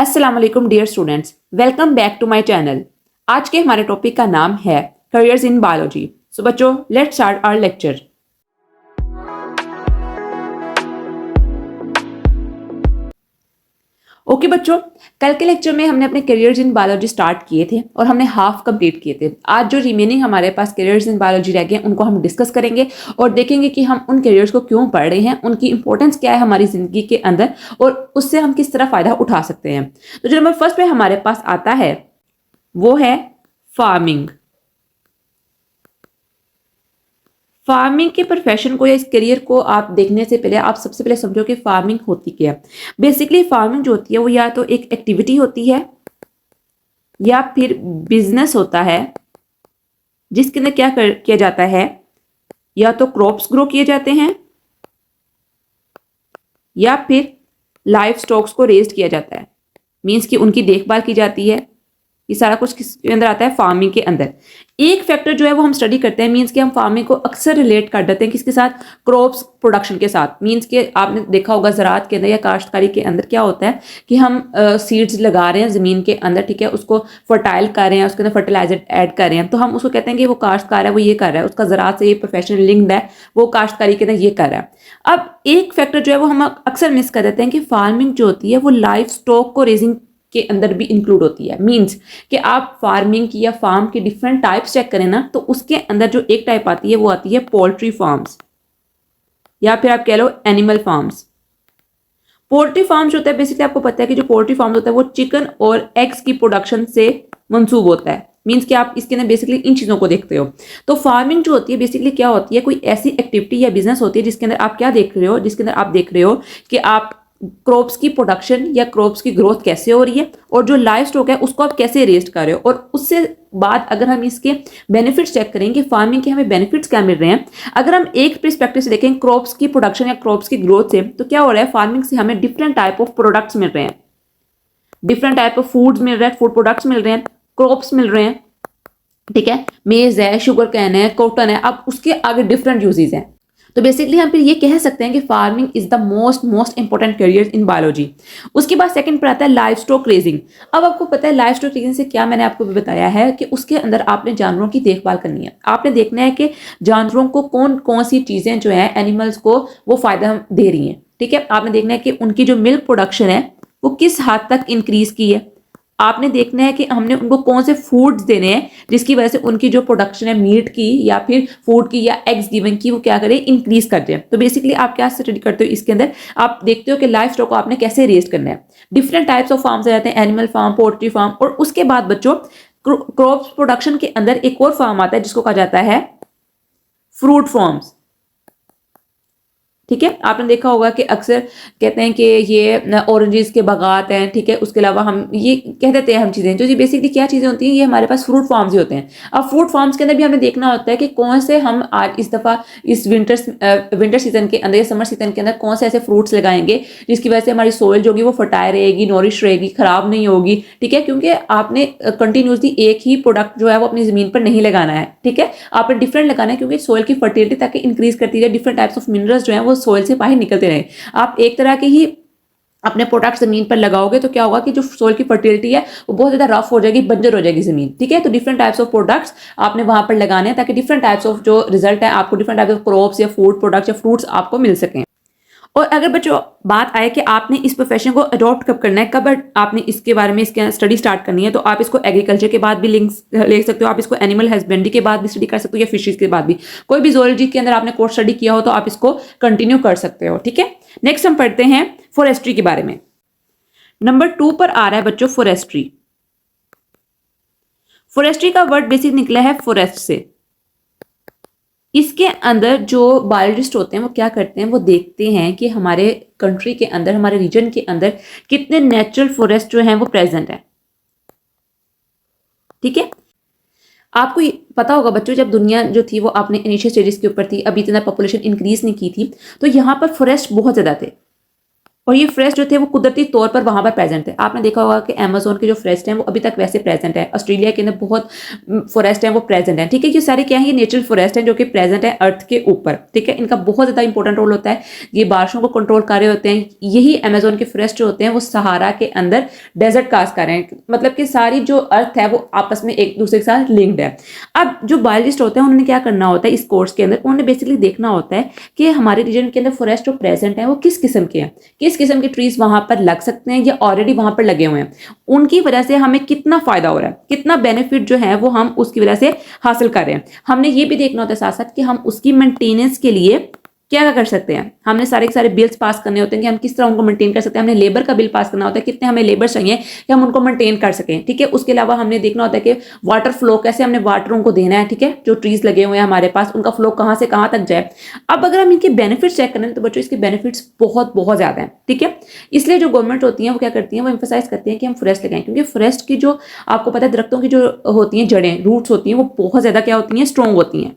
अस्सलाम वालेकुम dear students, welcome back to my channel. आज के हमारे टॉपिक का नाम है करियर्स इन बायोलॉजी। सो बच्चों, let's start our lecture. Okay बच्चों, कल के लेक्चर में हमने अपने करियर्स इन बायोलॉजी स्टार्ट किए थे और हमने हाफ कंप्लीट किए थे। आज जो रिमेनिंग हमारे पास करियर्स इन बायोलॉजी रह गए उनको हम डिस्कस करेंगे और देखेंगे कि हम उन करियर्स को क्यों पढ़ रहे हैं, उनकी इंपॉर्टेंस क्या है हमारी जिंदगी के अंदर और उससे हम किस तरह फायदा उठा सकते हैं। तो जो नंबर फर्स्ट पे हमारे पास आता है वो है फार्मिंग। फार्मिंग के प्रोफेशन को या इस करियर को आप देखने से पहले आप सबसे पहले समझो कि फार्मिंग होती क्या है। बेसिकली फार्मिंग जो होती है वो या तो एक एक्टिविटी होती है या फिर बिजनेस होता है जिसके अंदर किया जाता है, या तो क्रॉप्स ग्रो किए जाते हैं या फिर लाइफ स्टॉक्स को रेज्ड किया जाता है। मीन्स कि उनकी देखभाल की जाती है। ये सारा कुछ किसके अंदर आता है? फार्मिंग के अंदर। एक फैक्टर जो है वो हम स्टडी करते हैं, मीन्स कि हम फार्मिंग को अक्सर रिलेट कर देते हैं किसके साथ? क्रॉप्स प्रोडक्शन के साथ। मीन्स कि आपने देखा होगा ज़राअत के अंदर या काश्तकारी के अंदर क्या होता है कि हम सीड्स लगा रहे हैं ज़मीन के अंदर, ठीक है, उसको फर्टाइल कर रहे हैं, उसके अंदर फर्टिलाइजर ऐड कर रहे हैं, तो हम उसको कहते हैं कि वो काश्तकार है, वो ये कर रहा है, उसका ज़राअत से ये प्रोफेशनल लिंक्ड है, वो काश्तकारी के अंदर ये कर रहा है। अब एक फैक्टर जो है वो हम अक्सर मिस कर देते हैं कि फार्मिंग जो होती है वो लाइफ स्टॉक को रेजिंग के अंदर भी इंक्लूड होती है। मींस कि आप फार्मिंग की या फार्म के डिफरेंट टाइप्स चेक करें ना, तो उसके अंदर जो एक टाइप आती है वो आती है पोल्ट्री फार्म्स, या फिर आप कह लो एनिमल फार्म्स। पोल्ट्री फार्म्स होता है, बेसिकली आपको पता है कि जो पोल्ट्री फार्म होता है वो चिकन और एग्स की प्रोडक्शन से मंसूब होता है। मीन्स कि आप इसके अंदर बेसिकली इन चीज़ों को देखते हो। तो फार्मिंग जो होती है बेसिकली क्या होती है? कोई ऐसी एक्टिविटी या बिजनेस होती है जिसके अंदर आप क्या देख रहे हो, जिसके अंदर आप देख रहे हो कि आप क्रॉप्स की प्रोडक्शन या क्रॉप्स की ग्रोथ कैसे हो रही है और जो लाइफ स्टॉक है उसको आप कैसे रेस्ट कर रहे हो। और उससे बाद अगर हम इसके बेनिफिट्स चेक करें कि फार्मिंग के हमें बेनिफिट्स क्या मिल रहे हैं, अगर हम एक पर्सपेक्टिव से देखें क्रॉप्स की प्रोडक्शन या क्रॉप्स की ग्रोथ से, तो क्या हो रहा है? फार्मिंग से हमें डिफरेंट टाइप ऑफ प्रोडक्ट्स मिल रहे हैं, डिफरेंट टाइप ऑफ फूड्स मिल रहे हैं, फूड प्रोडक्ट्स मिल रहे हैं, क्रॉप्स मिल रहे हैं, ठीक है, मेज है, शुगर कैन है, कॉटन है, अब उसके आगे डिफरेंट यूजेस हैं। तो बेसिकली हम फिर ये कह सकते हैं कि farming is the most important career in biology. उसके बाद सेकंड पर आता है लाइफ स्टॉक रेजिंग। अब आपको पता है लाइफ स्टॉक रेजिंग से क्या, मैंने आपको भी बताया है कि उसके अंदर आपने जानवरों की देखभाल करनी है। आपने देखना है कि जानवरों को कौन कौन सी चीजें जो है एनिमल्स को वो फायदा दे रही हैं, ठीक है। आपने देखना है कि उनकी जो मिल्क प्रोडक्शन है वो किस हद तक इंक्रीज की है। आपने देखना है कि हमने उनको कौन से फूड्स देने हैं जिसकी वजह से उनकी जो प्रोडक्शन है मीट की या फिर फूड की या एग्स गिवन की, वो क्या करे? इंक्रीज कर दे। तो बेसिकली आप क्या स्टडी करते हो इसके अंदर? आप देखते हो कि लाइफ स्टॉक को आपने कैसे रेज करना है। डिफरेंट टाइप्स ऑफ फार्म्स आ जाते हैं, एनिमल फार्म, पोल्ट्री फार्म, और उसके बाद बच्चों क्रॉप्स प्रोडक्शन के अंदर एक और फार्म आता है जिसको कहा जाता है फ्रूट फार्म्स, ठीक है। आपने देखा होगा कि अक्सर कहते हैं कि ये ऑरेंजेस के बागात हैं, ठीक है। उसके अलावा हम ये कह देते हैं हम चीज़ें जो ये बेसिकली क्या चीज़ें होती हैं, ये हमारे पास फ्रूट फार्म्स ही होते हैं। अब फ्रूट फार्म्स के अंदर भी हमें देखना होता है कि कौन से हम आज इस दफ़ा इस विंटर सीजन के अंदर या समर सीजन के अंदर कौन से ऐसे फ्रूट्स लगाएंगे जिसकी वजह से हमारी सोइल जो होगी वो फर्टाइल रहेगी, नॉरिश रहेगी, खराब नहीं होगी, ठीक है। क्योंकि आपने कंटिन्यूसली एक ही प्रोडक्ट जो है वो अपनी ज़मीन पर नहीं लगाना है, ठीक है। आपने डिफरेंट लगाना है क्योंकि सोइल की फर्टिलिटी ताकि इंक्रीज करती रहे, डिफरेंट टाइप्स ऑफ मिनरल्स जो है वो सोइल से बाहर निकलते रहे। आप एक तरह के ही अपने प्रोडक्ट जमीन पर लगाओगे तो क्या होगा कि जो सोइल की फर्टिलिटी है वो बहुत ज्यादा रफ हो जाएगी, बंजर हो जाएगी जमीन, ठीक है। तो डिफरेंट टाइप्स ऑफ प्रोडक्ट्स आपने वहां पर लगाने हैं ताकि डिफरेंट टाइप्स ऑफ जो रिजल्ट है आपको डिफरेंट टाइप्स ऑफ क्रॉप्स या फूड प्रोडक्ट्स या फ्रूट्स आपको मिल सकें। और अगर बच्चों बात आए कि आपने इस प्रोफेशन को अडॉप्ट कब करना है, कब आपने इसके बारे में इसके स्टडी स्टार्ट करनी है, तो आप इसको एग्रीकल्चर के बाद भी लिंक्स ले सकते हो, आप इसको एनिमल हस्बेंड्री के बाद भी स्टडी कर सकते हो या फिशरीज के बाद भी। कोई भी जोलॉजी के अंदर आपने कोर्स स्टडी किया हो तो आप इसको कंटिन्यू कर सकते हो, ठीक है। नेक्स्ट हम पढ़ते हैं फॉरेस्ट्री के बारे में। नंबर 2 पर आ रहा है बच्चों फॉरेस्ट्री। फॉरेस्ट्री का वर्ड बेसिक निकला है फॉरेस्ट से। इसके अंदर जो बायोलॉजिस्ट होते हैं वो क्या करते हैं, वो देखते हैं कि हमारे कंट्री के अंदर, हमारे रीजन के अंदर कितने नेचुरल फॉरेस्ट जो हैं वो प्रेजेंट है, ठीक है। आपको पता होगा बच्चों, जब दुनिया जो थी वो आपने इनिशियल स्टेजेस के ऊपर थी, अभी इतना पॉपुलेशन इंक्रीज नहीं की थी, तो यहाँ पर फॉरेस्ट बहुत ज्यादा थे और ये फॉरेस्ट जो थे वो कुदरती तौर पर वहां पर प्रेजेंट थे। आपने देखा होगा कि अमेजोन के जो फॉरेस्ट हैं वो अभी तक वैसे प्रेजेंट है, ऑस्ट्रेलिया के अंदर बहुत फॉरेस्ट हैं वो प्रेजेंट है, ठीक है। ये सारे क्या है, ये नेचुरल फॉरेस्ट हैं जो कि प्रेजेंट है अर्थ के ऊपर, ठीक है। इनका बहुत ज्यादा इंपॉर्टेंट रोल होता है, ये बारिशों को कंट्रोल कर रहे होते हैं। यही अमेजोन के फॉरेस्ट जो होते हैं वो सहारा के अंदर डेजर्ट कास्ट कर रहे हैं, मतलब कि सारी जो अर्थ है वो आपस में एक दूसरे के साथ लिंक्ड है। अब जो बायोलॉजिस्ट होते हैं उन्होंने क्या करना होता है इस कोर्स के अंदर, उन्होंने बेसिकली देखना होता है कि हमारे रीजन के अंदर फॉरेस्ट जो प्रेजेंट है वो किस किस्म के हैं, किस किस्म के ट्रीज वहां पर लग सकते हैं या ऑलरेडी वहां पर लगे हुए हैं, उनकी वजह से हमें कितना फायदा हो रहा है, कितना बेनिफिट जो है वो हम उसकी वजह से हासिल कर रहे हैं। हमने ये भी देखना होता है साथ साथ कि हम उसकी मेंटेनेंस के लिए क्या कर सकते हैं। हमने सारे के सारे बिल्स पास करने होते हैं कि हम किस तरह उनको मेंटेन कर सकते हैं। हमने लेबर का बिल पास करना होता है, कितने हमें लेबर चाहिए कि हम उनको मेंटेन कर सकें, ठीक है। उसके अलावा हमने देखना होता है कि वाटर फ्लो कैसे हमने वाटर उनको देना है, ठीक है। जो ट्रीज लगे हुए हैं हमारे पास उनका फ्लो कहाँ से कहाँ तक जाए। अब अगर हम इनके बेनिफिट्स चेक करें तो बच्चों इसके बेनिफिट्स बहुत बहुत ज्यादा हैं, ठीक है। इसलिए जो गवर्नमेंट होती है वो क्या करती है, वो एम्फोसाइज करती है कि हम फॉरेस्ट लगाएं, क्योंकि फॉरेस्ट की जो आपको पता है दरख्तों की जो होती हैं जड़ें, रूट्स होती हैं, वो बहुत ज्यादा क्या होती हैं, स्ट्रॉन्ग होती हैं।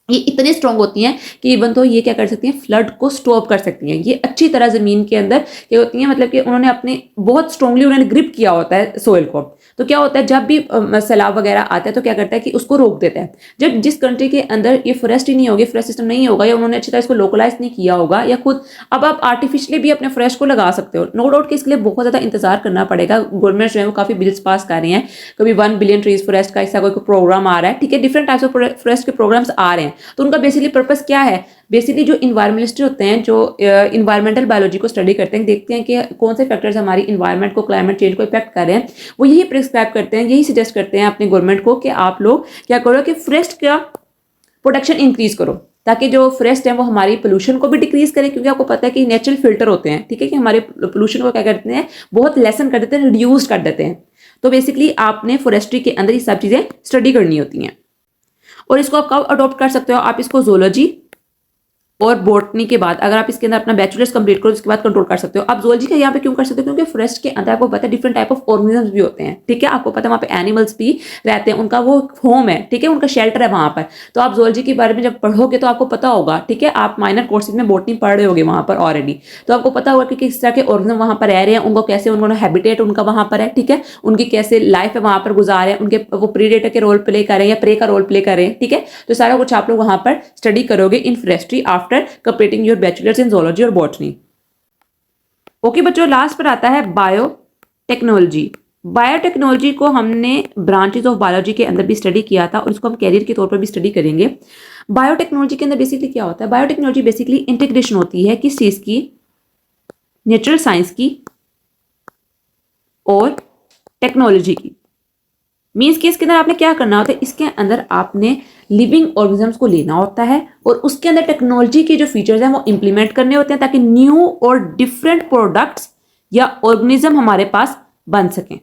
ये इतनी स्ट्रॉन्ग होती हैं कि इवन तो ये क्या कर सकती हैं, फ्लड को स्टॉप कर सकती हैं। ये अच्छी तरह जमीन के अंदर क्या होती हैं, मतलब कि उन्होंने अपने बहुत स्ट्रांगली उन्होंने ग्रिप किया होता है सोइल को। तो क्या होता है जब भी सैलाब वगैरह आता है तो क्या करता है कि उसको रोक देता है। जब जिस कंट्री के अंदर ये फॉरेस्ट ही नहीं होगी, फॉरेस्ट सिस्टम नहीं होगा, या उन्होंने अच्छी तरह इसको लोकलाइज नहीं किया होगा, या खुद अब आप आर्टिफिशियली भी अपने फॉरेस्ट को लगा सकते हो। नो डाउट कि इसके लिए बहुत ज्यादा इंतजार करना पड़ेगा। गवर्नमेंट जो है वो काफी बिल्स पास कर रही हैं, कभी 1 बिलियन ट्रीज फॉरेस्ट का ऐसा कोई प्रोग्राम आ रहा है, ठीक है। डिफरेंट टाइप्स ऑफ फॉरेस्ट के प्रोग्राम्स आ रहे हैं। तो उनका बेसिकली पर्पस क्या है, बेसिकली जो इन्वायरमेंटलिस्ट होते हैं, जो इन्वायरमेंटल बायोलॉजी को स्टडी करते हैं, देखते हैं कि कौन से फैक्टर्स हमारी इन्वायरमेंट को, क्लाइमेट चेंज को इफेक्ट कर रहे हैं, वो यही प्रिस्क्राइब करते हैं, यही सजेस्ट करते हैं अपनी गवर्नमेंट को कि आप लोग क्या करो कि फॉरेस्ट का प्रोटेक्शन इंक्रीज करो, ताकि जो फॉरेस्ट है वो हमारी पोल्यूशन को भी डिक्रीज करे, क्योंकि आपको पता है कि नेचुरल फिल्टर होते हैं, ठीक है, कि हमारे पोल्यूशन को क्या करते हैं, बहुत लेसन कर देते हैं, रिड्यूस कर देते हैं। तो बेसिकली आपने फॉरेस्ट्री के अंदर ये सब चीजें स्टडी करनी होती हैं। और इसको आप कब अडॉप्ट कर सकते हो, आप इसको जोलॉजी और बॉटनी के बाद अगर आप इसके अंदर अपना बैचलर्स कंप्लीट करो उसके बाद कंट्रोल कर सकते हो। आप जोलॉजी का यहाँ पे क्यों कर सकते हो, क्योंकि फॉरेस्ट के अंदर आपको पता है डिफरेंट टाइप ऑफ ऑर्गेनिजम्स भी होते हैं, ठीक है। आपको पता है वहाँ पे एनिमल्स भी रहते हैं, उनका वो होम है, ठीक है, उनका शेल्टर है वहाँ पर। तो आप जोलॉजी के बारे में जब पढ़ोगे तो आपको पता होगा, ठीक है। आप माइनर कोर्सेज में बॉटनी पढ़ रहे होगे वहाँ पर ऑलरेडी, तो आपको पता होगा कि किस तरह के ऑर्गेनिज्म वहाँ पर रह रहे हैं, उनको कैसे उन्होंने हैबिटेट उनका वहाँ पर है, ठीक है, उनकी कैसे लाइफ है वहाँ पर गुजार है, उनके वो प्रीडेटर के रोल प्ले कर रहे हैं या प्रे का रोल प्ले कर रहे हैं, ठीक है। तो सारा कुछ आप लोग वहाँ पर स्टडी करोगे in forestry after completing your bachelors in zoology और बॉटनी। ओके बच्चों, लास्ट पर आता है बायोटेक्नोलॉजी। बायोटेक्नोलॉजी को हमने ब्रांचेस ऑफ बायोलॉजी के अंदर भी स्टडी किया था और इसको हम कैरियर के तौर पर भी स्टडी करेंगे। बायोटेक्नोलॉजी के अंदर बेसिकली क्या होता है, बायोटेक्नोलॉजी बेसिकली इंटीग्रेशन होती है किस चीज की, नेचुरल साइंस की और टेक्नोलॉजी की। मीन्स कि इसके अंदर आपने क्या करना होता है, इसके अंदर आपने लिविंग ऑर्गेनिजम्स को लेना होता है और उसके अंदर टेक्नोलॉजी के जो फीचर्स हैं वो इंप्लीमेंट करने होते हैं, ताकि न्यू और डिफरेंट प्रोडक्ट्स या ऑर्गेनिज्म हमारे पास बन सकें,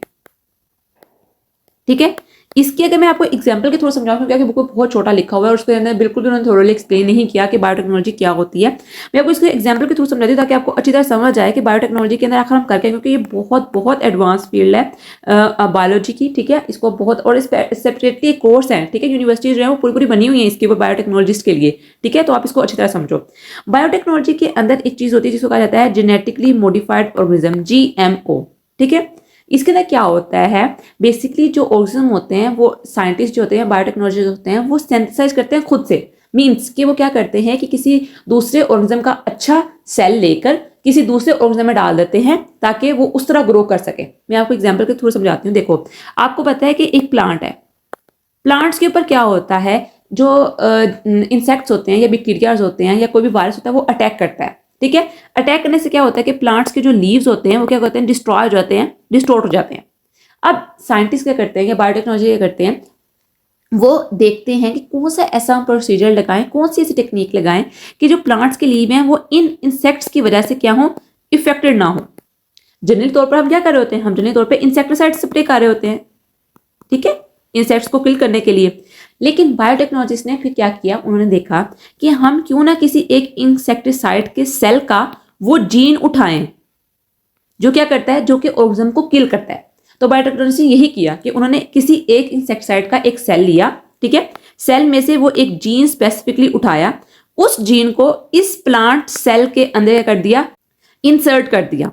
ठीक है। इसकी अगर मैं आपको एग्जांपल के थ्रू समझाऊं, क्योंकि बुक बहुत छोटा लिखा हुआ है और उसके अंदर बिल्कुल भी उन्होंने थोड़ा एक्सप्लेन नहीं किया कि बायोटेक्नोलॉजी क्या होती है। मैं आपको इसके एग्जांपल के थ्रू समझाती हूँ ताकि आपको अच्छी तरह समझ आए कि बायोटेक्नोलॉजी के अंदर आखिर हम करके, क्योंकि ये बहुत बहुत एडवांस फील्ड है बायोलॉजी की, ठीक है। इसको बहुत और सेपरेटली कोर्स है, ठीक है। यूनिवर्सिटीज जो है वो पूरी पूरी बनी हुई है इसके ऊपर बायोटेक्नोलॉजिस्ट के लिए, ठीक है। तो आप इसको अच्छी तरह समझो। बायोटेक्नोलॉजी के अंदर एक चीज होती है जिसको कहा जाता है जेनेटिकली मॉडिफाइड ऑर्गेनिज्म, GMO, ठीक है। इसके अंदर क्या होता है, बेसिकली जो ऑर्गेनिज्म होते हैं वो साइंटिस्ट जो होते हैं, बायोटेक्नोलॉजिस्ट होते हैं, वो सिंथेसाइज करते हैं खुद से। मीन्स कि वो क्या करते हैं कि किसी दूसरे ऑर्गेनिज्म का अच्छा सेल लेकर किसी दूसरे ऑर्गेनिज्म में डाल देते हैं ताकि वो उस तरह ग्रो कर सके। मैं आपको एग्जांपल के थ्रू समझाती हूँ। देखो, आपको पता है कि एक प्लांट है, प्लांट्स के ऊपर क्या होता है, जो इंसेक्ट्स होते हैं या बैक्टीरियाज होते हैं या कोई भी वायरस होता है वो अटैक करता है, ठीक है। अटैक करने से क्या होता है कि प्लांट्स के जो लीव्स होते हैं वो क्या होते हैं, डिस्ट्रॉय हो जाते हैं, डिस्टोर्ट हो जाते हैं। अब साइंटिस्ट क्या करते हैं या बायोटेक्नोलॉजी क्या करते हैं, वो देखते हैं कि कौन सा ऐसा प्रोसीजर लगाएं, कौन सी ऐसी टेक्निक लगाएं कि जो प्लांट्स के लीव हैं वो इन इंसेक्ट्स की वजह से क्या हो, इफेक्टेड ना हो। जनरली तौर पर हम क्या कर रहे होते हैं, हम जनरली तौर पर इंसेक्टिसाइड स्प्रे कर रहे होते हैं, ठीक है, इंसेक्ट्स को किल करने के लिए। लेकिन बायोटेक्नोलॉजिस्ट ने फिर क्या किया, उन्होंने देखा कि हम क्यों ना किसी एक इंसेक्टिसाइड के सेल का वो जीन उठाएं जो क्या करता है, जो कि ऑर्गेनिज्म को किल करता है। तो बायोटेक्नोलॉजिस्ट ने यही किया कि उन्होंने किसी एक इंसेक्टिसाइड का एक सेल लिया, ठीक है, सेल में से वो एक जीन स्पेसिफिकली उठाया, उस जीन को इस प्लांट सेल के अंदर कर दिया, इंसर्ट कर दिया।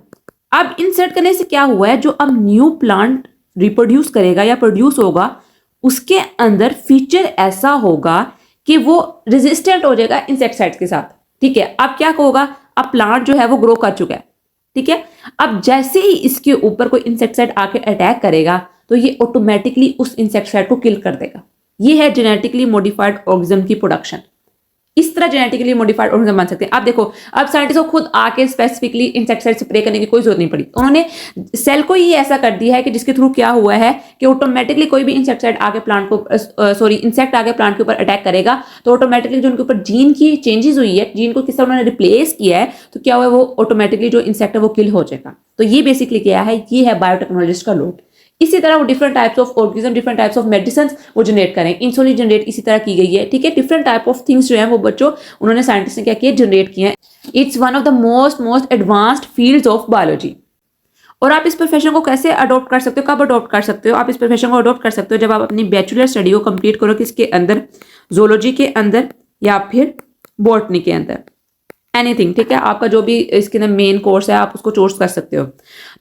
अब इंसर्ट करने से क्या हुआ है, जो अब न्यू प्लांट रिप्रोड्यूस करेगा या प्रोड्यूस होगा, उसके अंदर फीचर ऐसा होगा कि वो रेजिस्टेंट हो जाएगा इंसेक्टिसाइड्स के साथ। ठीक है, अब क्या होगा, अब प्लांट जो है वो ग्रो कर चुका है। ठीक है, अब जैसे ही इसके ऊपर कोई इंसेक्टिसाइड आके अटैक करेगा तो ये ऑटोमेटिकली उस इंसेक्टिसाइड को किल कर देगा। ये है जेनेटिकली मॉडिफाइड ऑर्गेनिज्म की प्रोडक्शन। इस तरह जेनेटिकली मॉडिफाइड ऑर्गेनिज्म बन सकते हैं। आप देखो, अब साइंटिस्ट को खुद आके स्पेसिफिकली इंसेक्टिसाइड स्प्रे करने की कोई जरूरत नहीं पड़ी, उन्होंने सेल को ही ऐसा कर दिया है कि जिसके थ्रू क्या हुआ है कि ऑटोमेटिकली कोई भी इंसेक्टिसाइड आके प्लांट को इंसेक्ट आके प्लांट के ऊपर अटैक करेगा तो ऑटोमेटिकली जो उनके ऊपर जीन की चेंजेस हुई है, जीन को किस तरह उन्होंने रिप्लेस किया है, तो क्या हुआ है, वो ऑटोमेटिकली जो इंसेक्ट है वो किल हो जाएगा। तो ये बेसिकली क्या है, ये है बायोटेक्नोलॉजिस्ट का लोड। इसी तरह वो different types of organism, different types of medicine वो जनरेट करें। इंसुलिन जनरेट इसी तरह की गई है। ठीक है, डिफरेंट टाइप ऑफ थिंग्स जो है वो बच्चों उन्होंने साइंटिस्ट ने क्या किया, जनरेट किए हैं। It's one of the most advanced fields of biology. और आप इस प्रोफेशन को कैसे अडॉप्ट कर सकते हो, कब अडॉप्ट कर सकते हो? आप इस प्रोफेशन को अडॉप्ट कर सकते हो जब आप अपनी बैचलर स्टडी को कंप्लीट करो, किसके अंदर, जूलॉजी के अंदर या फिर बॉटनी के अंदर, एनीथिंग। ठीक है, आपका जो भी इसके अंदर मेन कोर्स है आप उसको चूज कर सकते हो।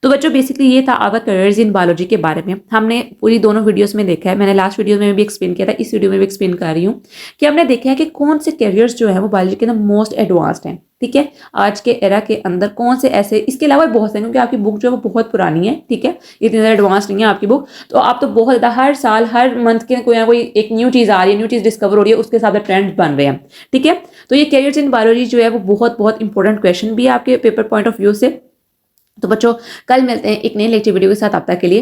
तो बच्चों बेसिकली ये था आवर करियर्स इन बायोलॉजी के बारे में। हमने पूरी दोनों वीडियोस में देखा है, मैंने लास्ट वीडियो में भी एक्सप्लेन किया था, इस वीडियो में भी एक्सप्लेन कर रही हूँ कि हमने देखा है कि कौन से करियर्स जो है वो बायोलॉजी के अंदर मोस्ट एडवांस्ड हैं। ठीक है, आज के एरा के अंदर कौन से ऐसे, इसके अलावा बहुत से, क्योंकि आपकी बुक जो है वो बहुत पुरानी है। ठीक है, इतनी ज़्यादा एडवांस नहीं है आपकी बुक, तो आप तो बहुत ज़्यादा हर साल हर मंथ के कोई ना कोई एक न्यू चीज़ आ रही है, न्यू चीज़ डिस्कवर हो रही है, उसके हिसाब से ट्रेंड बन रहे हैं। ठीक है, तो ये करियर्स इन बायोलॉजी जो है वो बहुत इंपॉर्टेंट क्वेश्चन भी है आपके पेपर पॉइंट ऑफ व्यू से। तो बच्चों कल मिलते हैं एक नई लेक्चर वीडियो के साथ, अब तक के लिए